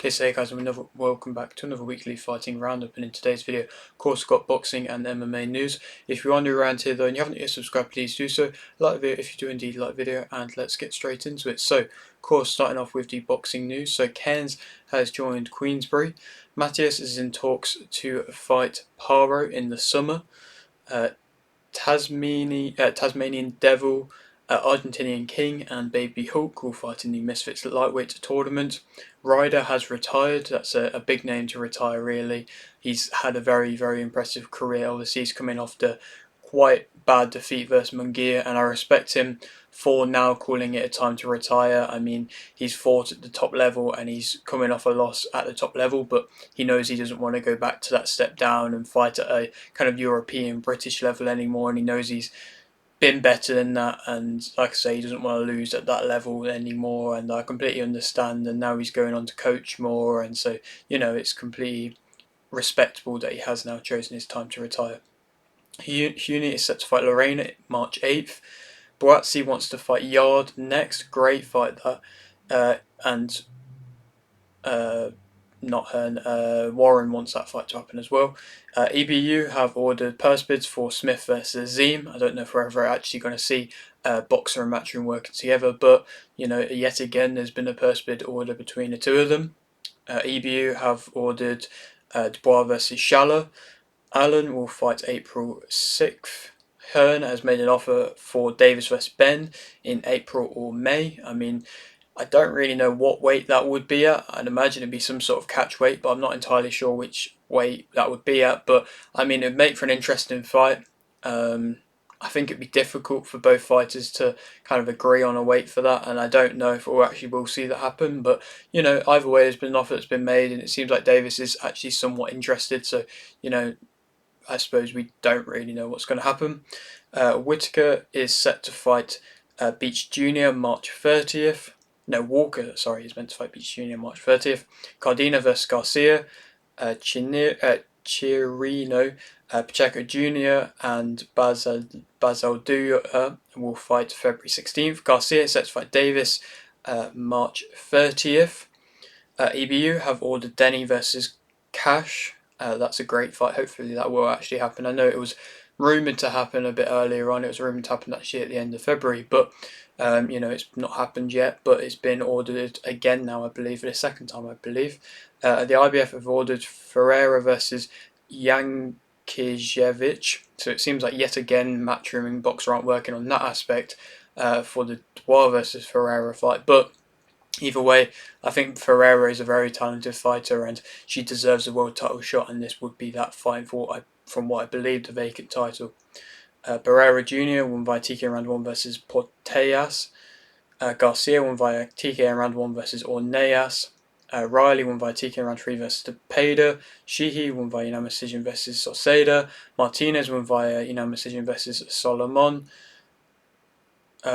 Please say guys, welcome back to another weekly fighting roundup, and in today's video, of course, we've got boxing and MMA news. If you are new around here though and you haven't yet subscribed, please do so. Like the video if you do indeed like the video, and let's get straight into it. So, of course, starting off with the boxing news. So Cairns has joined Queensbury. Matthias is in talks to fight Paro in the summer. Tasmanian Devil, Argentinian King and Baby Hulk will fight in the Misfits lightweight tournament. Ryder has retired. That's a big name to retire, really. He's had a very, very impressive career. Obviously, he's coming off the quite bad defeat versus Munguia, and I respect him for now calling it a time to retire. I mean, he's fought at the top level and he's coming off a loss at the top level, but he knows he doesn't want to go back to that step down and fight at a kind of European, British level anymore, and he knows he's been better than that, and like I say, he doesn't want to lose at that level anymore, and I completely understand. And now he's going on to coach more, and so, you know, it's completely respectable that he has now chosen his time to retire. Huni is set to fight Lorraine March 8th. Boazzi wants to fight Yard next. Great fight that. Not Hearn, Warren wants that fight to happen as well. EBU have ordered purse bids for Smith versus Ziem. I don't know if we're ever actually going to see Boxer and Matchroom working together, but you know, yet again, there's been a purse bid order between the two of them. EBU have ordered Dubois versus Schaller. Allen will fight April 6th. Hearn has made an offer for Davis vs Ben in April or May. I mean, I don't really know what weight that would be at. I'd imagine it'd be some sort of catch weight, but I'm not entirely sure which weight that would be at. But I mean, it'd make for an interesting fight. I think it'd be difficult for both fighters to kind of agree on a weight for that, and I don't know if we'll actually see that happen. But you know, either way, there's been an offer that's been made, and it seems like Davis is actually somewhat interested. So you know, I suppose we don't really know what's going to happen. Whitaker is set to fight Beach Jr. March 30th. No, Walker, sorry, he's meant to fight Beach Jr. March 30th. Cardina versus Garcia. Chirino, Pacheco Jr. and Bazaldua will fight February 16th. Garcia is set to fight Davis March 30th. EBU have ordered Denny versus Cash. That's a great fight. Hopefully that will actually happen. I know it was rumoured to happen a bit earlier on. It was rumoured to happen actually at the end of February, but you know, it's not happened yet. But it's been ordered again now, I believe, for the second time, I believe. The IBF have ordered Ferreira versus Yankiewicz. So it seems like yet again Matchroom and Boxer aren't working on that aspect for the Dubois versus Ferreira fight, but either way, I think Ferreira is a very talented fighter and she deserves a world title shot, and this would be that fight for, from what I believe, the vacant title. Barrera Jr. won via TK round 1 versus Porteas. Garcia won via TK round 1 versus Orneas. Riley won via TK round 3 versus Tepeda. Sheehy won via unanimous decision versus Sauceda. Martinez won via unanimous decision versus Solomon.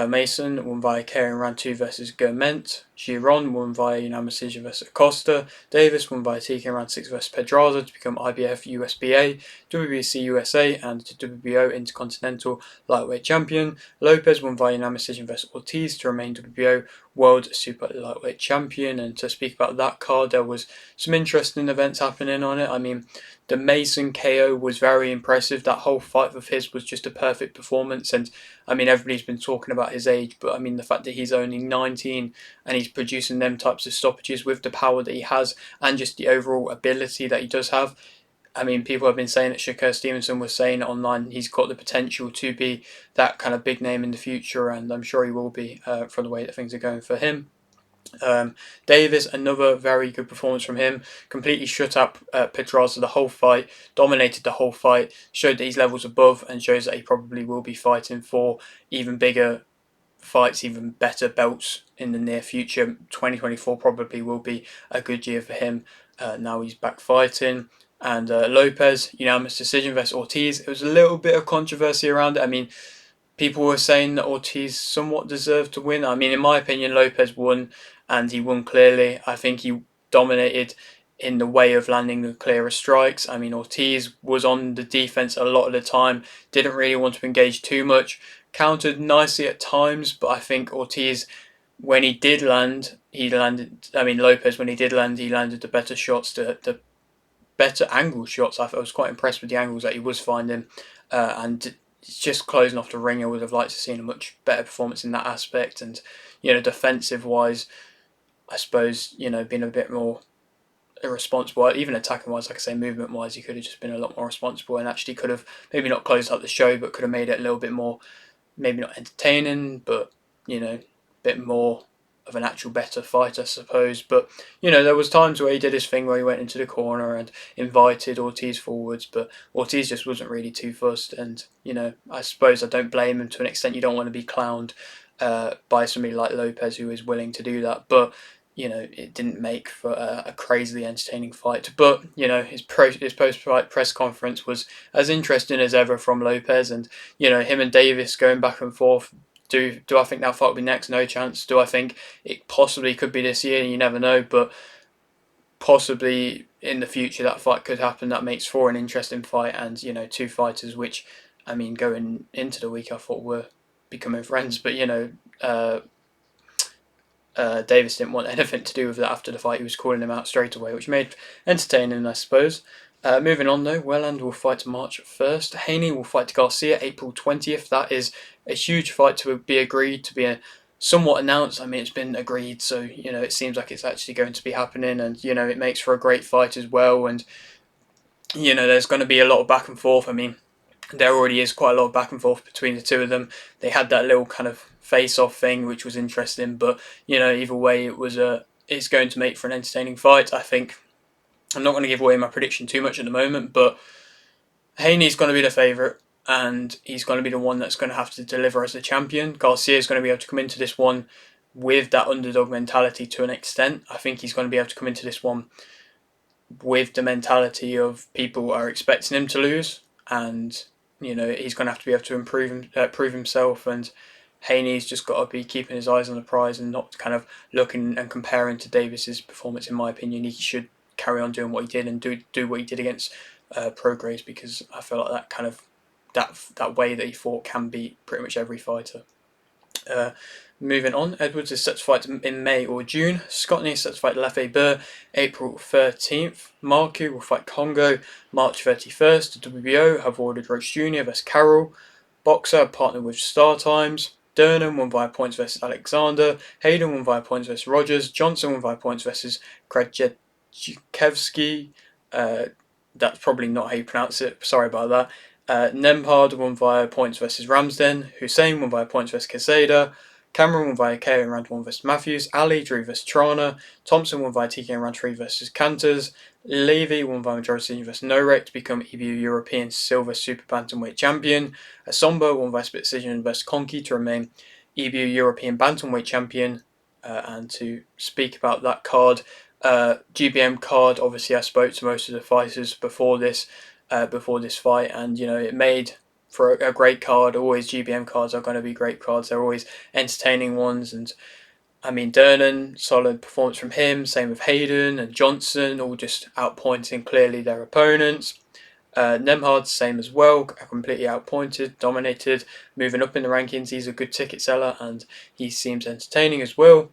Mason won via KO in round 2 versus Germent. Giron won via unanimous decision versus Acosta. Davis won via TK in round 6 versus Pedraza to become IBF USBA, WBC USA and WBO Intercontinental Lightweight Champion. Lopez won via unanimous decision versus Ortiz to remain WBO World Super Lightweight Champion. And to speak about that card, there was some interesting events happening on it. I mean, the Mason KO was very impressive. That whole fight of his was just a perfect performance. And I mean, everybody's been talking about his age, but I mean, the fact that he's only 19 and he's producing them types of stoppages with the power that he has and just the overall ability that he does have. I mean, people have been saying that Shakur Stevenson was saying online he's got the potential to be that kind of big name in the future, and I'm sure he will be from the way that things are going for him. Davis, another very good performance from him. Completely shut up Pedraza the whole fight, dominated the whole fight, showed that he's levels above, and shows that he probably will be fighting for even bigger fights, even better belts in the near future. 2024 probably will be a good year for him. Now he's back fighting. And Lopez, unanimous decision versus Ortiz. It was a little bit of controversy around it. I mean, people were saying that Ortiz somewhat deserved to win. I mean, in my opinion, Lopez won, and he won clearly. I think he dominated in the way of landing the clearer strikes. I mean, Ortiz was on the defense a lot of the time, didn't really want to engage too much, countered nicely at times, but I think Ortiz when he did land, he landed. I mean, Lopez, when he did land, he landed the better shots, the better angle shots. I was quite impressed with the angles that he was finding, and just closing off the ring. I would have liked to see a much better performance in that aspect. And defensive wise, I suppose being a bit more irresponsible, even attacking wise, like I say, movement wise, he could have just been a lot more responsible and actually could have maybe not closed up the show, but could have made it a little bit more, maybe not entertaining, but a bit more of an actual better fight, I suppose. But there was times where he did his thing where he went into the corner and invited Ortiz forwards, but Ortiz just wasn't really too fussed. And I suppose I don't blame him to an extent. You don't want to be clowned by somebody like Lopez who is willing to do that, but it didn't make for a crazily entertaining fight. But his post-fight press conference was as interesting as ever from Lopez, and him and Davis going back and forth. Do I think that fight will be next? No chance. Do I think it possibly could be this year? You never know, but possibly in the future that fight could happen. That makes for an interesting fight, and two fighters which, I mean, going into the week I thought were becoming friends, but Davis didn't want anything to do with that after the fight. He was calling him out straight away, which made entertaining, I suppose. Moving on though, Welland will fight March 1st. Haney will fight Garcia April 20th. That is a huge fight to be agreed, to be somewhat announced. I mean, it's been agreed, so it seems like it's actually going to be happening, and it makes for a great fight as well. And there's going to be a lot of back and forth. I mean, there already is quite a lot of back and forth between the two of them. They had that little kind of face-off thing, which was interesting. But either way, it's going to make for an entertaining fight. I think I'm not going to give away my prediction too much at the moment, but Haney's going to be the favourite, and he's going to be the one that's going to have to deliver as the champion. Garcia is going to be able to come into this one with that underdog mentality to an extent. I think he's going to be able to come into this one with the mentality of people are expecting him to lose, and he's going to have to be able to prove himself. And Haney's just got to be keeping his eyes on the prize and not kind of looking and comparing to Davis's performance. In my opinion, he should carry on doing what he did and do what he did against Prograis, because I feel like that kind of that way that he fought can beat pretty much every fighter. Moving on, Edwards is set to fight in May or June. Scotney is set to fight Lefebvre April 13th. Marku will fight Congo March 31st. The WBO have ordered Roach Jr. vs Carroll. Boxer partnered with Star Times. Durnan won via points versus Alexander. Hayden won via points versus Rogers. Johnson won via points versus Krajewski. That's probably not how you pronounce it. Sorry about that. Nembhard won via points versus Ramsden. Hussein won via points versus Quesada. Cameron won via KO in round 1 versus Matthews. Ali drew versus Trana. Thompson won via TK in round 3 versus Canters. Levy won via majority versus Norek to become EBU European Silver Super Bantamweight Champion. Asomba won via split decision versus Conky to remain EBU European Bantamweight Champion. And to speak about that card, GBM card, obviously I spoke to most of the fighters before this fight, and it made for a great card. Always GBM cards are going to be great cards. They're always entertaining ones. And I mean, Durnan, solid performance from him. Same with Hayden and Johnson, all just outpointing clearly their opponents. Nemhard, same as well, completely outpointed, dominated, moving up in the rankings. He's a good ticket seller and he seems entertaining as well.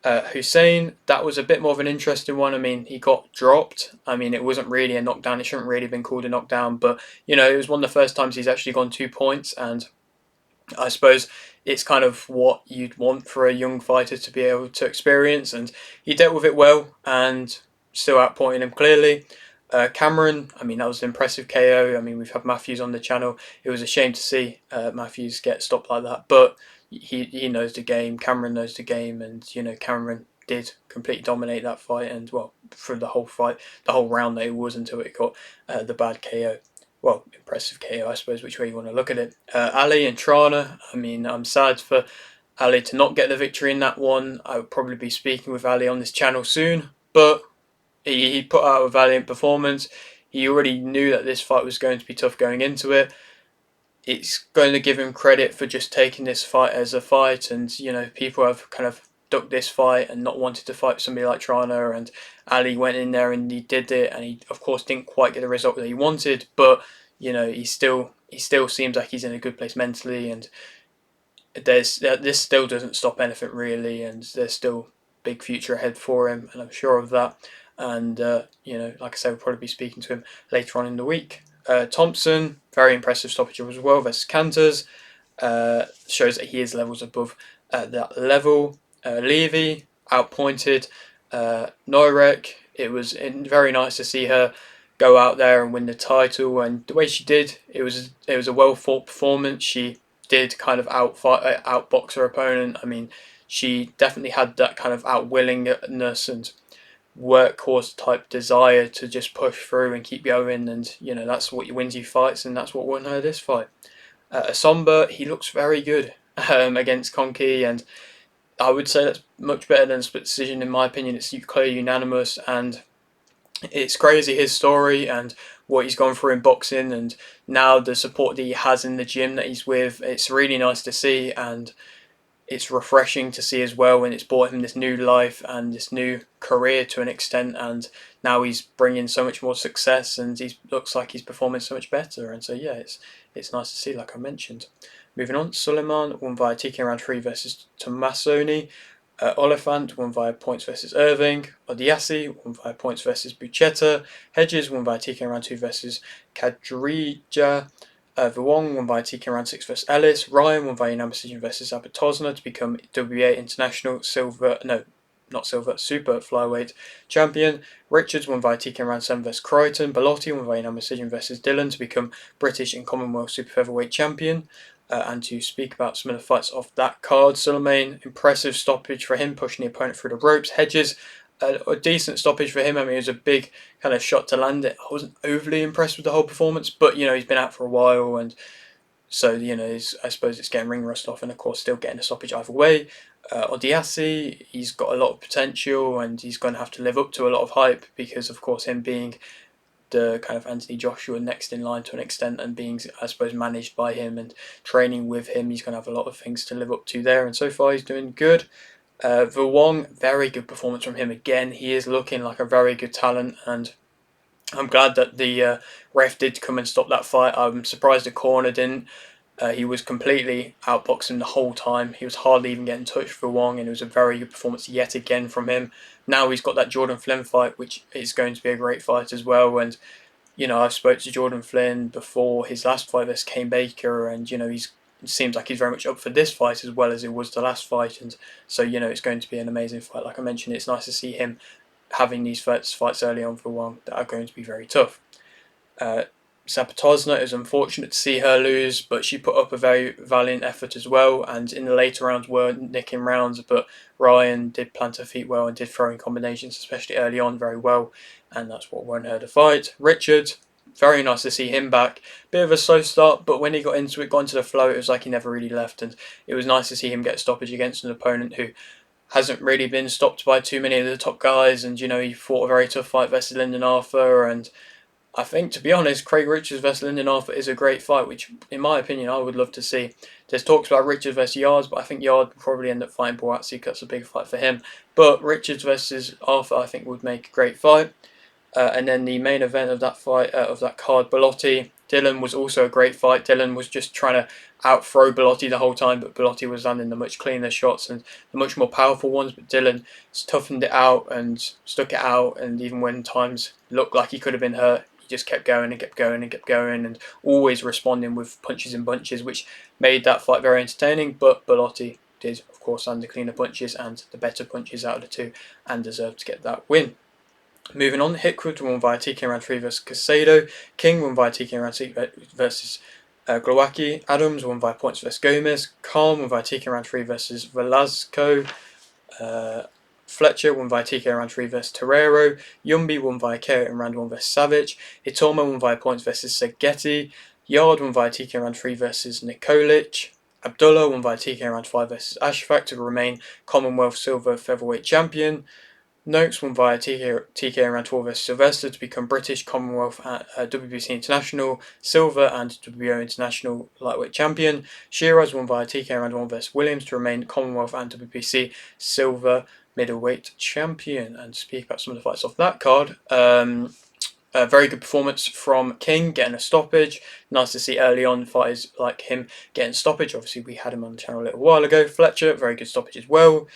Hussein, that was a bit more of an interesting one. I mean, he got dropped. I mean, it wasn't really a knockdown. It shouldn't really have been called a knockdown, but it was one of the first times he's actually gone 2 points, and I suppose it's kind of what you'd want for a young fighter to be able to experience, and he dealt with it well and still outpointing him clearly. Cameron, I mean, that was an impressive KO. I mean, we've had Matthews on the channel. It was a shame to see Matthews get stopped like that, but he knows the game. Cameron knows the game, and Cameron did completely dominate that fight, and well, for the whole fight, the whole round that it was, until it got the bad KO. Well, impressive KO, I suppose, which way you want to look at it. Ali and Trana, I mean, I'm sad for Ali to not get the victory in that one. I would probably be speaking with Ali on this channel soon, but he put out a valiant performance. He already knew that this fight was going to be tough going into it. It's going to give him credit for just taking this fight as a fight, and people have kind of ducked this fight and not wanted to fight somebody like Trana, and Ali went in there and he did it, and he of course didn't quite get the result that he wanted, but he still seems like he's in a good place mentally, and this still doesn't stop anything really, and there's still big future ahead for him, and I'm sure of that. And like I said, we'll probably be speaking to him later on in the week. Thompson, very impressive stoppage as well versus Canters. Shows that he is levels above that level. Levy outpointed Noirek. It was very nice to see her go out there and win the title, and the way she did, it was a well fought performance. She did kind of outbox her opponent. I mean, she definitely had that kind of outwillingness and workhorse type desire to just push through and keep going, and that's what wins you fights, and that's what won her this fight. Asomba, he looks very good against Conky, and I would say that's much better than a split decision in my opinion. It's clear unanimous, and it's crazy his story and what he's gone through in boxing, and now the support that he has in the gym that he's with. It's really nice to see, and it's refreshing to see as well, and it's brought him this new life and this new career to an extent, and now he's bringing so much more success, and he looks like he's performing so much better, and so yeah, it's nice to see, like I mentioned. Moving on, Suleiman won via TK round 3 versus Tomassoni. Oliphant won via points versus Irving. Odiasi won via points versus Buchetta. Hedges won via TK round 2 versus Kadrija. Vuong won via TK round 6 versus Ellis. Ryan won via unanimous decision versus Zapatosna to become WBA International Super Flyweight Champion. Richards won via TK round 7 versus Crichton. Bellotti won via unanimous decision versus Dillon to become British and Commonwealth Super Featherweight Champion. And to speak about some of the fights off that card, Suleiman, impressive stoppage for him, pushing the opponent through the ropes. Hedges, a decent stoppage for him. I mean, it was a big kind of shot to land it. I wasn't overly impressed with the whole performance, but he's been out for a while, and so I suppose it's getting ring rust off, and of course still getting a stoppage either way. Odiasi, he's got a lot of potential, and he's going to have to live up to a lot of hype because, of course, him being the kind of Anthony Joshua next in line to an extent, and being, I suppose, managed by him and training with him, he's going to have a lot of things to live up to there, and so far he's doing good. Vuong, very good performance from him again. He is looking like a very good talent, and I'm glad that the ref did come and stop that fight. I'm surprised the corner didn't. He was completely outboxing the whole time. He was hardly even getting touched for Wong, and it was a very good performance yet again from him. Now he's got that Jordan Flynn fight, which is going to be a great fight as well. And I've spoke to Jordan Flynn before his last fight versus Kane Baker, and it seems like he's very much up for this fight as well as it was the last fight, and so it's going to be an amazing fight. Like I mentioned, it's nice to see him having these fights early on for Wong that are going to be very tough. Zapatosna, it was unfortunate to see her lose, but she put up a very valiant effort as well, and in the later rounds were nicking rounds, but Ryan did plant her feet well and did throw in combinations, especially early on, very well, and that's what won her the fight. Richard, very nice to see him back. Bit of a slow start, but when he got into the flow, it was like he never really left, and it was nice to see him get a stoppage against an opponent who hasn't really been stopped by too many of the top guys, and he fought a very tough fight versus Lyndon Arthur, and I think, to be honest, Craig Richards versus Lyndon Arthur is a great fight, which, in my opinion, I would love to see. There's talks about Richards versus Yards, but I think Yard will probably end up fighting Boatsi because that's a big fight for him. But Richards versus Arthur, I think, would make a great fight. And then the main event of that fight, of that card, Bellotti Dillon, was also a great fight. Dillon was just trying to out-throw Bellotti the whole time, but Bellotti was landing the much cleaner shots and the much more powerful ones, but Dillon toughened it out and stuck it out, and even when times looked like he could have been hurt, he just kept going and kept going and kept going, and always responding with punches and bunches, which made that fight very entertaining. But Bellotti did, of course, land the cleaner punches and the better punches out of the two, and deserved to get that win. Moving on, Hickwood won via TK round 3 versus Casado. King won via TK round 6 versus Glowacki. Adams won via points versus Gomez. Khan won via TK round 3 versus Velasco. Fletcher won via TK round 3 versus Torero. Yumbi won via KO in round 1 versus Savage. Itoma won via points versus Segeti. Yard won via TK round 3 versus Nikolic. Abdullah won via TK round 5 versus Ashfaq to remain Commonwealth Silver Featherweight Champion. Noakes won via TK round 12 versus Sylvester to become British, Commonwealth, WBC International, Silver and WBO International Lightweight Champion. Shiraz won via TK round 1 versus Williams to remain Commonwealth and WBC Silver Middleweight Champion. And to speak about some of the fights off that card, A very good performance from King, getting a stoppage. Nice to see early on fighters like him getting stoppage. Obviously, we had him on the channel a little while ago. Fletcher, very good stoppage as well.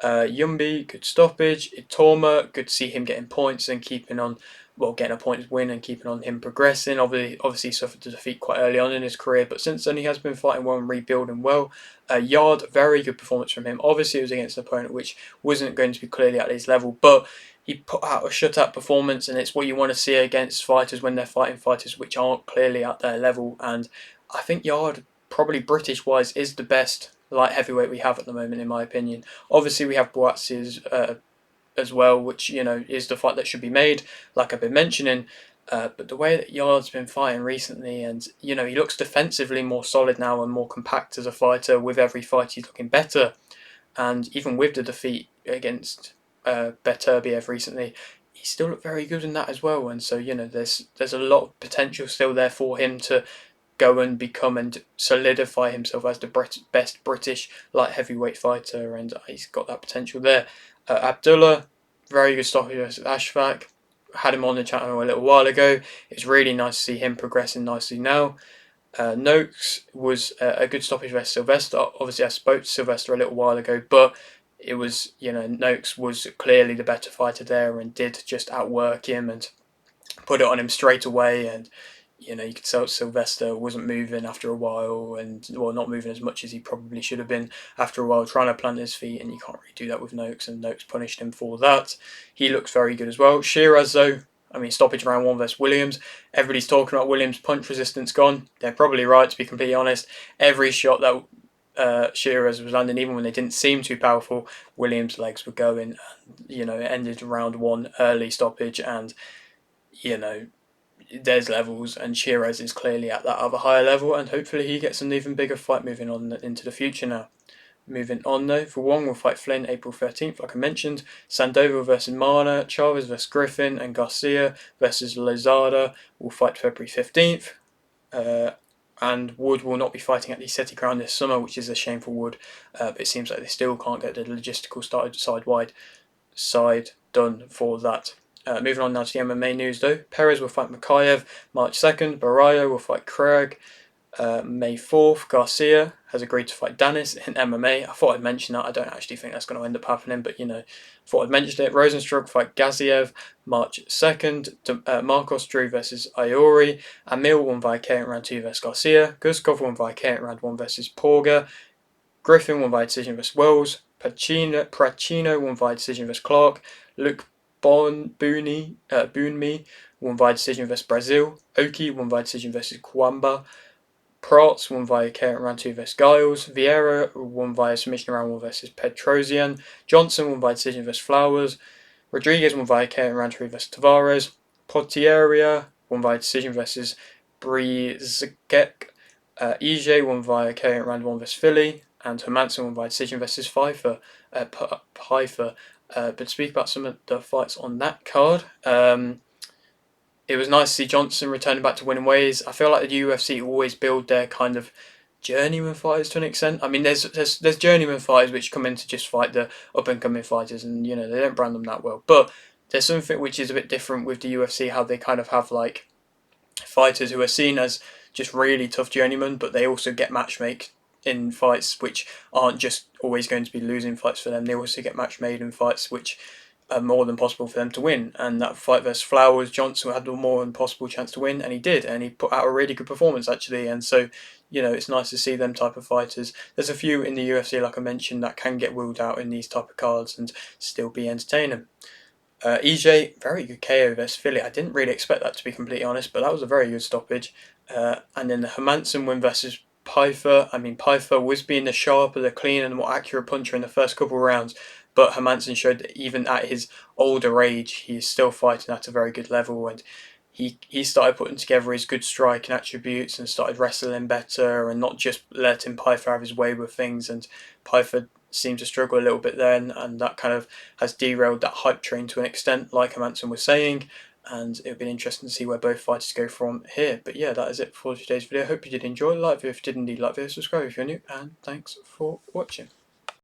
Yumbi, good stoppage. Itoma, good to see him getting points and keeping on, well, getting a points win and keeping on him progressing. Obviously suffered a defeat quite early on in his career, but since then he has been fighting well and rebuilding well. Yard, very good performance from him. Obviously, it was against an opponent which wasn't going to be clearly at his level, but he put out a shutout performance, and it's what you want to see against fighters when they're fighting fighters which aren't clearly at their level. And I think Yard, probably British-wise, is the best light heavyweight we have at the moment, in my opinion. Obviously, we have Buatsi's as well, which is the fight that should be made, like I've been mentioning. But the way that Yard's been fighting recently, and he looks defensively more solid now and more compact as a fighter. With every fight, he's looking better, and even with the defeat against Beterbiev recently, he still looked very good in that as well. And so there's a lot of potential still there for him to go and become and solidify himself as the best British light heavyweight fighter, and he's got that potential there. Abdullah, very good stoppage versus Ashfaq. Had him on the channel a little while ago. It's really nice to see him progressing nicely now. Noakes was a good stoppage versus Sylvester. Obviously, I spoke to Sylvester a little while ago, but it was, Noakes was clearly the better fighter there and did just outwork him and put it on him straight away. And you could tell Sylvester wasn't moving after a while, and not moving as much as he probably should have been after a while, trying to plant his feet, and you can't really do that with Noakes, and Noakes punished him for that. He looks very good as well. Shiraz, though, stoppage round 1 versus Williams. Everybody's talking about Williams' punch resistance gone. They're probably right, to be completely honest. Every shot that Shiraz was landing, even when they didn't seem too powerful, Williams' legs were going. And, it ended round 1 early stoppage, and there's levels, and Shiraz is clearly at that other higher level, and hopefully he gets an even bigger fight moving on into the future now. Moving on though, for Wong will fight Flynn April 13th, like I mentioned. Sandoval versus Mana, Chavez versus Griffin, and Garcia versus Lozada will fight February 15th. And Wood will not be fighting at the City Crown this summer, which is a shame for Wood. But it seems like they still can't get the logistical side done for that. Moving on now to the MMA news though. Perez will fight Makayev March 2nd. Barrio will fight Craig May 4th. Garcia has agreed to fight Danis in MMA. I thought I'd mention that. I don't actually think that's going to end up happening, but thought I'd mentioned it. Rosenstruck fight Gaziev March 2nd. Marcos Drew versus Iori. Amil won via KO in round 2 versus Garcia. Guskov won via KO in round 1 versus Porga. Griffin won via decision versus Wells. Pacino won via decision versus Clark. Luke Boonmi won via decision versus Brazil. Oki won via decision versus Kwamba. Prats won via KO in round 2 versus Giles. Vieira won via submission round 1 versus Petrosian. Johnson won via decision versus Flowers. Rodriguez won via KO in round 3 versus Tavares. Potieria won via decision versus Brizek. EJ won via KO in round 1 versus Philly. And Hermanson won via decision versus Pfeiffer. But to speak about some of the fights on that card, it was nice to see Johnson returning back to winning ways. I feel like the UFC always build their kind of journeyman fighters to an extent. There's journeyman fighters which come in to just fight the up and coming fighters, and they don't brand them that well. But there's something which is a bit different with the UFC, how they kind of have like fighters who are seen as just really tough journeymen, but they also get matchmade in fights which aren't just always going to be losing fights for them. They also get match made in fights which are more than possible for them to win. And that fight versus Flowers, Johnson had a more than possible chance to win, and he did, and he put out a really good performance actually. And so it's nice to see them type of fighters. There's a few in the UFC, like I mentioned, that can get ruled out in these type of cards and still be entertaining. EJ, very good KO versus Philly. I didn't really expect that, to be completely honest, but that was a very good stoppage. And then the Hermanson win versus Pfeiffer. Pfeiffer was being the sharper, the cleaner, and more accurate puncher in the first couple of rounds, but Hermanson showed that even at his older age, he is still fighting at a very good level, and he started putting together his good striking attributes and started wrestling better and not just letting Pfeiffer have his way with things. And Pfeiffer seemed to struggle a little bit then, and that kind of has derailed that hype train to an extent, like Hermanson was saying. And it would be interesting to see where both fighters go from here. But yeah, that is it for today's video. Hope you did enjoy. Like the video if you did indeed like the video, subscribe if you're new, and thanks for watching.